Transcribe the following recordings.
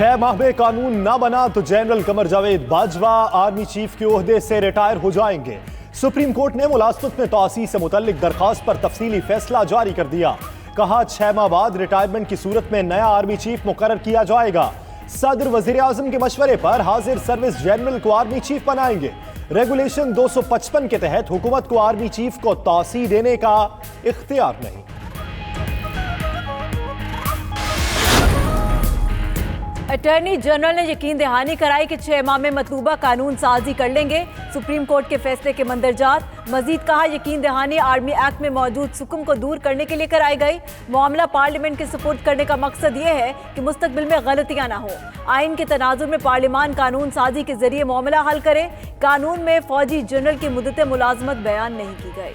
6 माह में कानून ना बना तो general Qamar Javed Bajwa army chief के ओहदे से रिटायर हो जाएंगे। सुप्रीम कोर्ट ने मुलाजमत में तौसी से मुतल्लिक दरखास्त पर तफसीली फैसला जारी कर दिया। कहा 6 माह बाद रिटायरमेंट की सूरत में नया आर्मी चीफ मुकर्रर किया जाएगा। सदर वजीर आजम के मशवरे पर हाजिर सर्विस जनरल को आर्मी चीफ बनाएंगे। रेगुलेशन 255 के तहत हुकूमत को आर्मी चीफ को तौसी देने का इख्तियार नहीं। अटॉर्नी जनरल ने यकीन दहानी कराई कि 6 माह में मतलूबा कानून साजी कर लेंगे। सुप्रीम कोर्ट के फैसले के मंदरजात। मजीद कहा यकीन दहानी आर्मी एक्ट में मौजूद सुकुम को दूर करने के लिए कराई गई। मामला पार्लियामेंट के सुपुर्द करने का मकसद यह है कि मुस्तकबिल में गलतियां ना हो। आइन के तनाजुर में पार्लियामान कानून साजी के जरिए मामला हल करे। कानून में फौजी जनरल की मुद्दत मुलाजमत बयान नहीं की गई।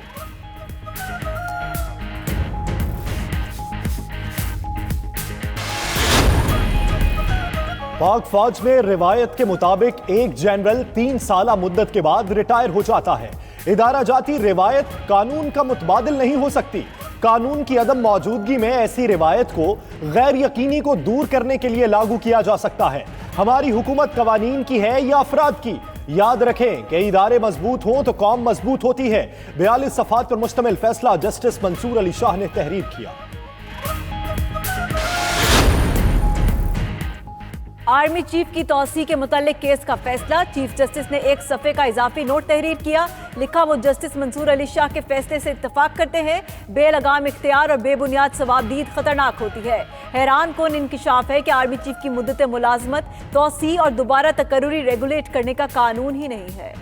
पाक फौज में रिवायत के मुताबिक एक जनरल 3 साला मुद्दत के बाद रिटायर हो जाता है। इदारा जाती रिवायत कानून का मुतबादिल नहीं हो सकती। कानून की अदम मौजूदगी में ऐसी रिवायत को गैर यकीनी को दूर करने के लिए लागू किया जा सकता है। हमारी हुकूमत कवानीन की है या अफराद की? याद रखें कि इदारे मजबूत हों तो कौम मजबूत होती है। 42 सफ़ात पर मुश्तमिल फैसला जस्टिस मंसूर अली शाह ने तहरीर किया। आर्मी चीफ की तौसी के मुतालिक केस का फैसला। चीफ जस्टिस ने एक सफ़े का इजाफी नोट तहरीर किया। लिखा वो जस्टिस मंसूर अली शाह के फैसले से इत्तफाक करते हैं। बेलगाम इख्तियार और बेबुनियाद सवाबदीद खतरनाक होती है। हैरान कौन इंकिशाफ है कि आर्मी चीफ की मुद्दत मुलाजमत तौसी और दोबारा तकर्रुरी रेगुलेट करने का कानून ही नहीं है।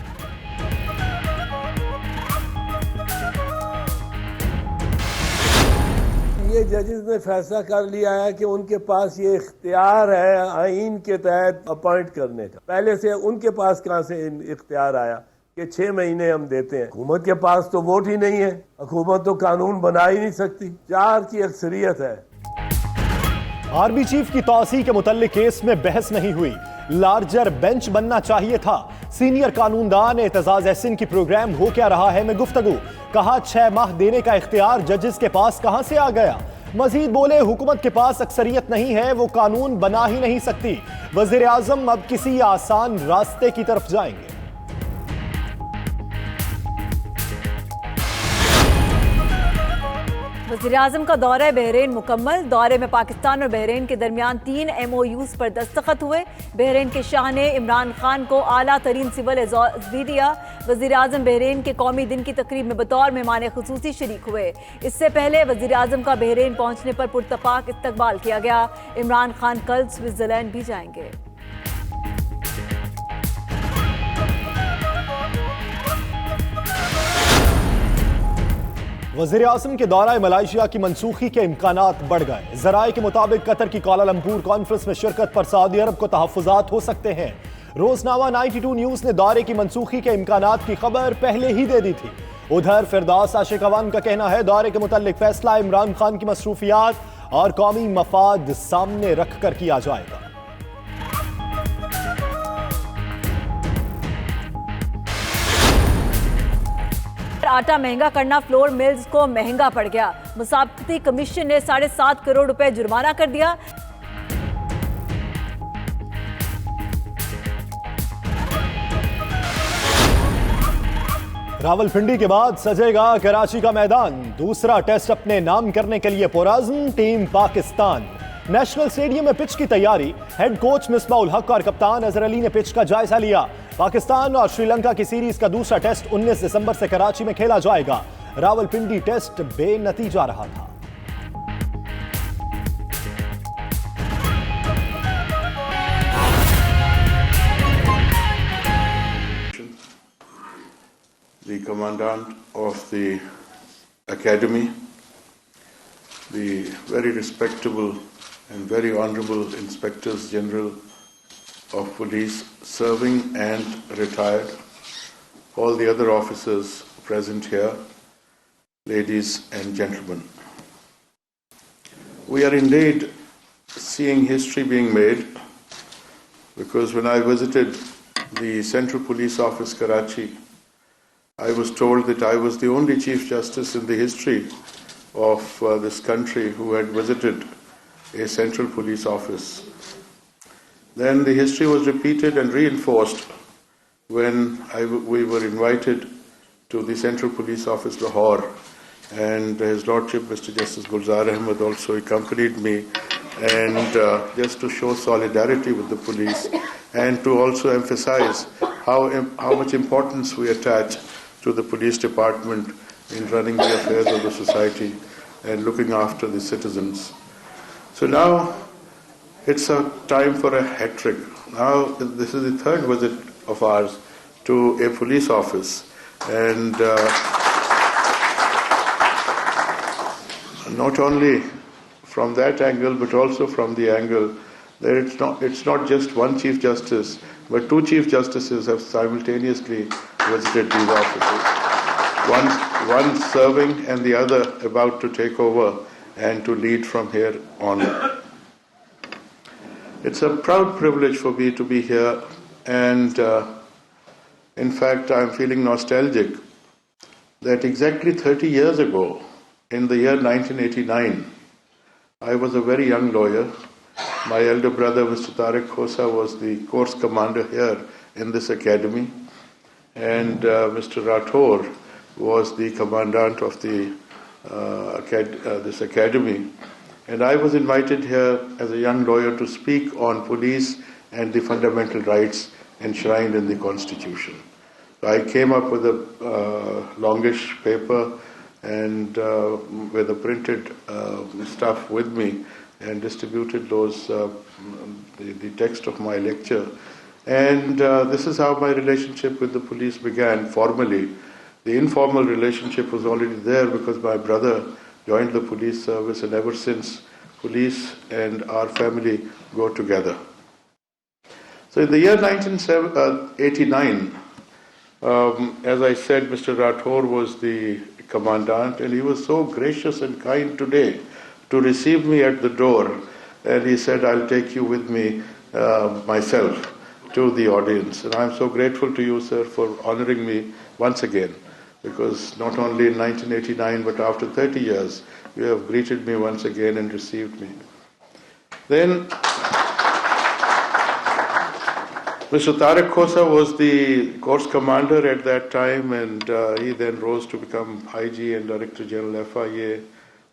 ये जजेस ने फैसला कर लिया है कि उनके पास ये इख्तियार है आइन के तहत अपॉइंट करने का। पहले से उनके पास कहां से इख्तियार आया कि 6 महीने हम देते हैं? हुकूमत के पास तो वोट ही नहीं है। हुकूमत तो कानून बना ही नहीं सकती। 4 की अक्सरियत है। आर्मी चीफ की तौसी के मुतल्लिक केस में बहस नहीं हुई। लार्जर बेंच बनना चाहिए था। सीनियर कानूनदान एतजाज एहसन की प्रोग्राम हो क्या रहा है में गुफ्तगू। कहा 6 माह देने का इख्तियार जजेस के पास कहां से आ गया। मजीद बोले हुकूमत के पास अक्सरियत नहीं है, वो कानून बना ही नहीं सकती। वजीर आजम अब किसी आसान रास्ते की तरफ जाएंगे। वज़ीर आज़म का दौरा बहरीन मुकम्मल। दौरे में पाकिस्तान और बहरीन के दरमियान 3 MOUs पर दस्तखत हुए। बहरीन के शाह ने इमरान खान को आला तरीन सिविल एजाज़ भी दिया। वज़ीर आज़म बहरीन के कौमी दिन की तकरीब में बतौर मेहमान खुसूसी शरीक हुए। इससे पहले वज़ीर आज़म का बहरीन पहुंचने पर पुरतपाक इस्तकबाल किया गया। इमरान खान कल स्विट्जरलैंड भी जाएंगे। वज़ीर आज़म के दौरा मलाइशिया की मनसूखी के इम्कानात बढ़ गए। ज़राए के मुताबिक कतर की कोलालमपुर कॉन्फ्रेंस में शिरकत पर सऊदी अरब को तहफ़्फ़ुज़ात हो सकते हैं। रोज़नामा 92 न्यूज़ ने दौरे की मनसूखी के इम्कानात की खबर पहले ही दे दी थी। उधर फिरदौस आशिक अवान का कहना है दौरे के मुतालिक फैसला इमरान खान की मसरूफियात और कौमी मफाद सामने रख कर किया जाएगा। आटा महंगा करना फ्लोर मिल्स को महंगा पड़ गया। मुसाबकती कमीशन ने 7.5 करोड़ रुपए जुर्माना कर दिया। रावलपिंडी के बाद सजेगा कराची का मैदान। दूसरा टेस्ट अपने नाम करने के लिए पुरअज़्म टीम पाकिस्तान। नेशनल स्टेडियम में पिच की तैयारी। हेड कोच मिसबाउल हक और कप्तान अजहर अली ने पिच का जायजा लिया। पाकिस्तान और श्रीलंका की सीरीज का दूसरा टेस्ट 19 दिसंबर से कराची में खेला जाएगा। रावलपिंडी टेस्ट बेनतीजा रहा था। The commandant of the academy, the very respectable and very honorable inspectors general of police serving and retired, all the other officers present here, ladies and gentlemen. We are indeed seeing history being made, because when I visited the Central Police Office, Karachi, I was told that I was the only Chief Justice in the history of this country who had visited a Central Police Office. Then the history was repeated and reinforced when we were invited to the Central Police Office, Lahore, and His Lordship, Mr. Justice Gulzar Ahmed, also accompanied me, and just to show solidarity with the police and to also emphasize how much importance we attach to the police department in running the affairs of the society and looking after the citizens. So now it's a time for a hat trick. Now this is the third visit of ours to a police office, and not only from that angle but also from the angle that it's not just one Chief Justice but two Chief Justices have simultaneously visited these offices. One serving and the other about to take over and to lead from here on. It's a proud privilege for me to be here, and in fact I'm feeling nostalgic that exactly 30 years ago, in the year 1989, I was a very young lawyer. My elder brother, Mr. Tariq Khosa, was the course commander here in this academy, and Mr. Rathore was the commandant of this academy. And I was invited here as a young lawyer to speak on police and the fundamental rights enshrined in the Constitution. So I came up with a longish paper and with the printed stuff with me and distributed those the text of my lecture. And this is how my relationship with the police began formally. The informal relationship was already there because my brother joined the police service, and ever since, police and our family go together. So in the year 1989, as I said, Mr. Rathore was the commandant, and he was so gracious and kind today to receive me at the door, and he said, "I'll take you with me myself to the audience." And I'm so grateful to you, sir, for honoring me once again, because not only in 1989 but after 30 years you have greeted me once again and received me. Then Mr. Tariq Khosa was the course commander at that time, and he then rose to become IG and Director General FIA.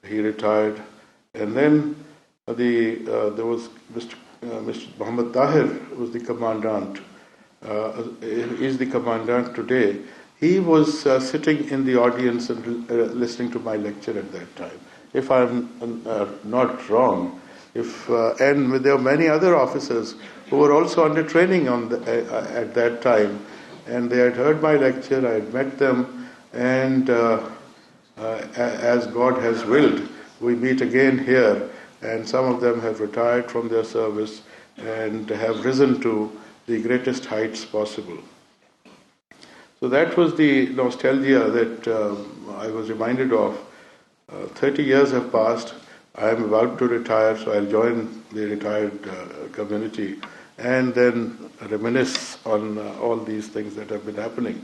He retired, and then there was Mr. Muhammad Tahir, who was the commandant. Is the commandant today. He was sitting in the audience and listening to my lecture at that time. If I'm not wrong, and there were many other officers who were also under training at that time, and they had heard my lecture, I had met them, and as God has willed, we meet again here, and some of them have retired from their service and have risen to the greatest heights possible. So that was the nostalgia that I was reminded of. 30 years have passed. I am about to retire, so I'll join the retired community and then reminisce on all these things that have been happening.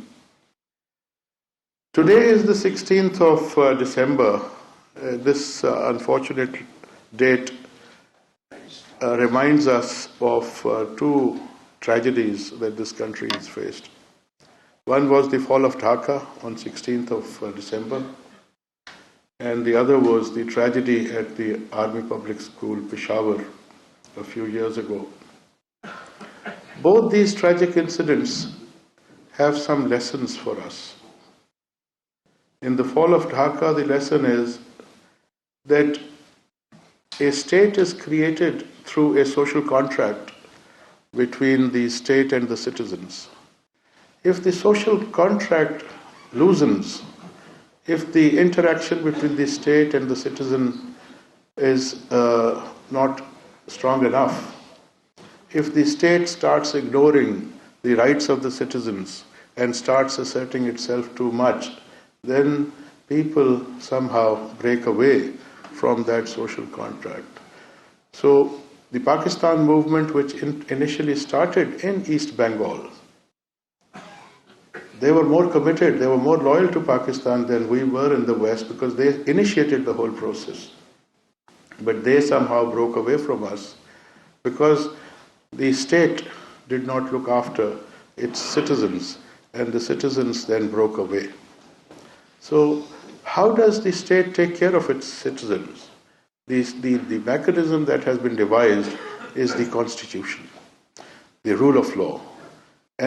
Today is the 16th of December. This unfortunate date reminds us of two tragedies that this country has faced. One was the fall of Dhaka on 16th of December, and the other was the tragedy at the Army Public School, Peshawar, a few years ago. Both these tragic incidents have some lessons for us. In the fall of Dhaka, the lesson is that a state is created through a social contract between the state and the citizens. If the social contract loosens, if the interaction between the state and the citizen is not strong enough, if the state starts ignoring the rights of the citizens and starts asserting itself too much, then people somehow break away from that social contract. So the Pakistan movement, which initially started in East Bengal, they were more committed, they were more loyal to Pakistan than we were in the West, because they initiated the whole process. But they somehow broke away from us because the state did not look after its citizens, and the citizens then broke away. So, how does the state take care of its citizens? The mechanism that has been devised is the Constitution, the rule of law.